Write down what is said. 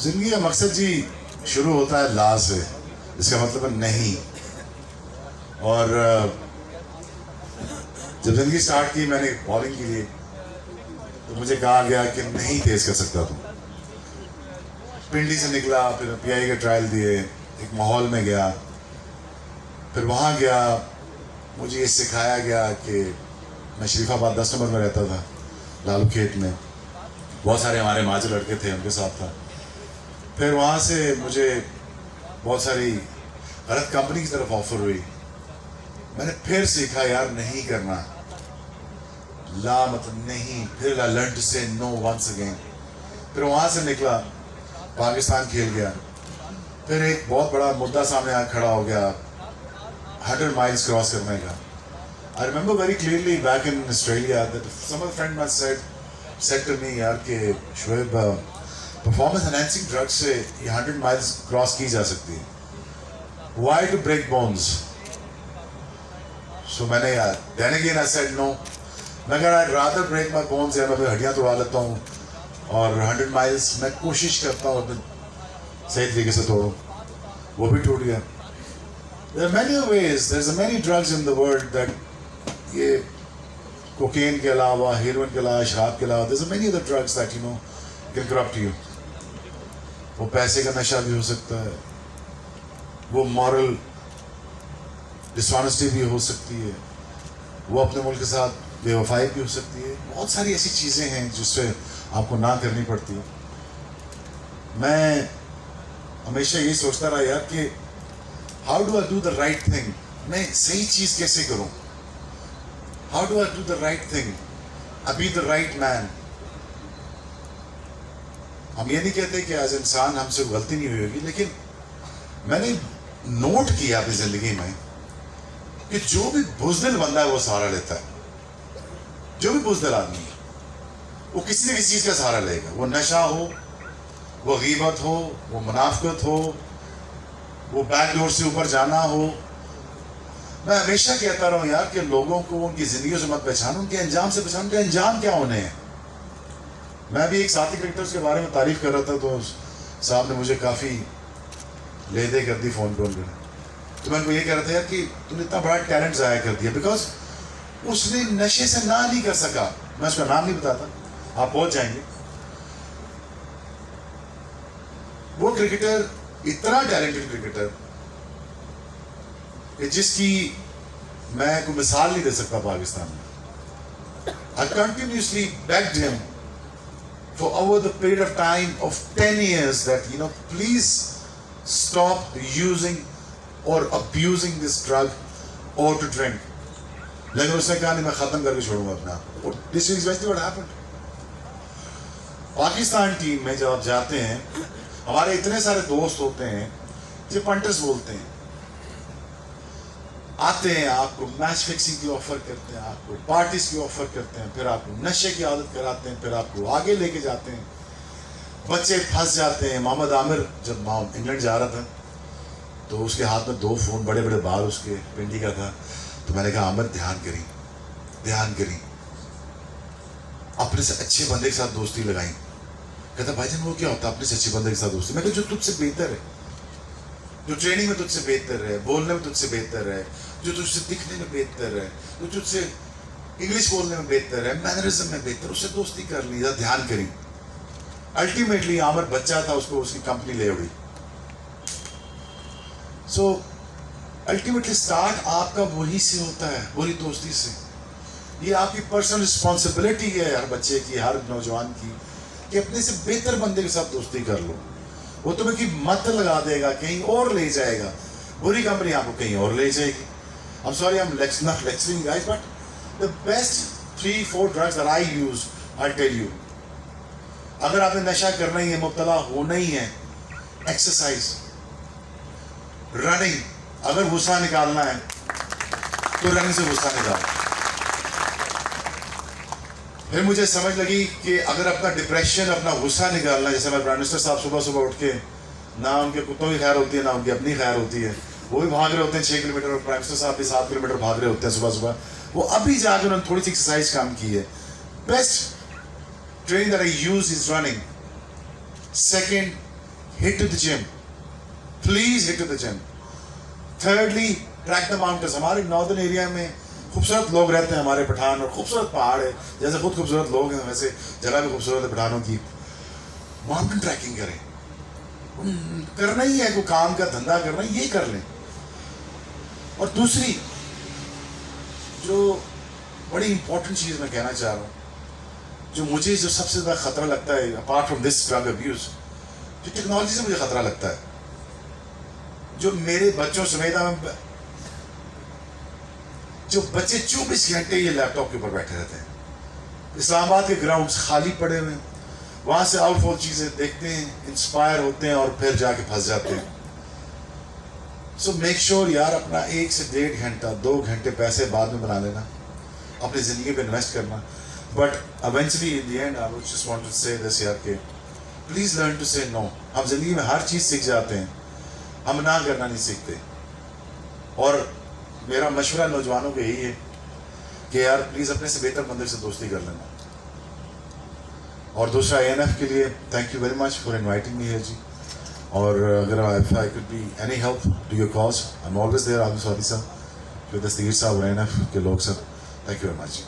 जिंदगी का मकसद जी शुरू होता है ला से, इसका मतलब है नहीं। और जब जिंदगी स्टार्ट की मैंने बॉलिंग के लिए, तो मुझे कहा गया कि नहीं तेज कर सकता तुम। पिंडी से निकला, फिर पीआई के ट्रायल दिए, एक माहौल में गया, फिर वहाँ गया, मुझे ये सिखाया गया कि मैं शरीफाबाद 10 नंबर में रहता था, लालू खेत में, बहुत सारे हमारे माजे लड़के थे, उनके साथ था। फिर वहाँ से मुझे बहुत सारी गलत कंपनी की तरफ ऑफर हुई। मैंने फिर सीखा यार नहीं करना, ला मतलब नहीं। फिर आई लर्न टू से नो वंस अगेन। फिर वहाँ से निकला, पाकिस्तान खेल गया। फिर एक बहुत बड़ा मुद्दा सामने आ खड़ा हो गया, 100 माइल्स क्रॉस करने का। I remember very clearly back in Australia that some of the friends must said to me यार कि शोएब performance enhancing drugs से ये 100 miles क्रॉस की जा सकती है, why to break bones? So मैंने यार then again I said no। मैं कह I'd rather break my bones, या मैं फिर हड्डियाँ तोड़ा लेता हूँ और 100 miles मैं कोशिश करता हूँ अपने सही तरीके से तोड़ूं, वो भी टूट गया। There are many ways, there's many drugs in the world that ये कोकेन के अलावा, हेरोइन के अलावा, शराब के अलावा, there's many other drugs that you know can corrupt you। वो पैसे का नशा भी हो सकता है, वो मॉरल डिसऑनेस्टी भी हो सकती है, वो अपने मुल्क के साथ बेवफाई भी हो सकती है। बहुत सारी ऐसी चीज़ें हैं जिससे आपको ना करनी पड़ती है। मैं हमेशा यही सोचता रहा यार कि how do I do the right thing, मैं सही चीज़ कैसे करूँ, how do I do the right thing, I be the right man. हम ये नहीं कहते कि आज इंसान हमसे गलती नहीं हुई होगी, लेकिन मैंने नोट किया अपनी जिंदगी में कि जो भी बुज़दिल बंदा है वो सहारा लेता है। जो भी बुज़दिल आदमी है वो किसी न किसी चीज़ का सहारा लेगा, वो नशा हो, वो गीबत हो, वो मुनाफिकत हो, वो बैक डोर से ऊपर जाना हो। मैं हमेशा कहता रहा हूँ यार कि लोगों को उनकी जिंदगियों से मत पहचानो, उनके अंजाम से पहचानो कि अंजाम क्या होने हैं। मैं भी एक साथी क्रिकेटर्स के बारे में तारीफ कर रहा था, तो साहब ने मुझे काफ़ी ले दे कर दी फ़ोन कॉल कर। तो मैं उनको ये कह रहा था यार कि तुमने इतना बड़ा टैलेंट ज़ाया कर दिया, बिकॉज उसने नशे से ना नहीं कर सका। मैं उसका नाम नहीं बताता, आप पहुँच जाएंगे। वो क्रिकेटर इतना टैलेंटेड क्रिकेटर कि जिसकी मैं कोई मिसाल नहीं दे सकता पाकिस्तान में। I continuously begged him for over the period of time of 10 years that you know please stop using or abusing this drug or to drink. लेकिन उसने कहा नहीं, मैं खत्म करके छोड़ूंगा अपना। और this is exactly what happened। Pakistan team में जब आप जाते हैं, हमारे इतने सारे दोस्त होते हैं जो पंटर्स बोलते हैं, आते हैं आपको मैच फिक्सिंग की ऑफर करते हैं, आपको पार्टीज की ऑफर करते हैं, फिर आपको नशे की आदत कराते हैं, फिर आपको आगे लेके जाते हैं, बच्चे फंस जाते हैं। मोहम्मद आमिर जब इंग्लैंड जा रहा था तो उसके हाथ में 2 फ़ोन, बड़े बड़े बाल उसके पिंडी का था। तो मैंने कहा आमिर ध्यान करी, ध्यान करी, अपने से अच्छे बंदे के साथ दोस्ती लगाई। कहता भाईजान वो क्या होता है अपने से अच्छे बंदे के साथ दोस्ती? मैं कहा जो तुझसे बेहतर है, जो ट्रेनिंग में तुझसे बेहतर है, बोलने में तुझसे बेहतर है, जो तुझसे दिखने में बेहतर है, जो तुझसे इंग्लिश बोलने में बेहतर है, मैनरिज्म में बेहतर, उससे दोस्ती कर ली, ध्यान करी। अल्टीमेटली आमिर बच्चा था, उसको उसकी कंपनी ले उड़ी। सो अल्टीमेटली स्टार्ट आपका वही से होता है, वही दोस्ती से। ये आपकी पर्सनल रिस्पॉन्सिबिलिटी है हर बच्चे की, हर नौजवान की, कि अपने से बेहतर बंदे के साथ दोस्ती कर लो। वो तुम्हें की मत लगा देगा, कहीं और ले जाएगा, बुरी कंपनी आपको कहीं और ले जाएगी। I'm sorry I'm not lecturing you guys, but the best 3-4 drugs that I use, I'll tell you। अगर आपने नशा करना ही है, मुब्तला होना ही है, एक्सरसाइज, रनिंग। अगर गुस्सा निकालना है तो रनिंग से गुस्सा निकालो। फिर मुझे समझ लगी कि अगर अपना डिप्रेशन, अपना गुस्सा निकालना, जैसे हमारे प्राइम मिनिस्टर साहब सुबह सुबह उठ के, ना उनके कुत्तों की खैर होती है ना उनकी अपनी खैर होती है, वो भी भाग रहे होते हैं 6 किलोमीटर, और प्राइम मिनिस्टर साहब भी 7 किलोमीटर भाग रहे होते हैं सुबह सुबह। वो अभी जाकर उन्होंने थोड़ी सी एक्सरसाइज काम की है। Best training that I use is running. Second hit to the gym. Please hit to the gym. Thirdly, track the mountains. हमारे नॉर्दर्न एरिया में खूबसूरत लोग रहते हैं, हमारे पठान, और खूबसूरत पहाड़ है, जैसे खुद खूबसूरत लोग हैं वैसे जगह भी खूबसूरत है पठानों की. माउंटेन ट्रैकिंग करें. करना ही है, कोई काम का धंधा करना है, ये कर लें. और दूसरी जो बड़ी इंपॉर्टेंट चीज मैं कहना चाह रहा हूँ, जो मुझे जो सबसे ज्यादा खतरा लगता है apart from this drug abuse, जो टेक्नोलॉजी से मुझे खतरा लगता है, जो मेरे बच्चों समेत जो बच्चे 24 घंटे ये लैपटॉप के ऊपर बैठे रहते हैं. इस्लामाबाद के ग्राउंड्स खाली पड़े हुए हैं, वहां से आउटफॉल चीजें देखते हैं, इंस्पायर होते हैं और फिर जाके फंस जाते हैं. सो मेक श्योर यार, अपना 1 से 1.5 घंटा 2 घंटे पैसे बाद में बना लेना, अपनी जिंदगी पे इन्वेस्ट करना. But eventually in the end I would just want to say this यार कि प्लीज लर्न टू से नो. हम जिंदगी में हर चीज सीख जाते हैं, हम ना करना नहीं सीखते. और मेरा मशवरा नौजवानों को यही है कि यार प्लीज अपने से बेहतर बंदे से दोस्ती कर लेना. और दूसरा ANF के लिए thank you very much for inviting me here जी. और अगर I could be any help to your cause, I am always there. Alam Saudi साहब, दस्तगीर साहब और ANF के लोग सब, थैंक यू वेरी मच.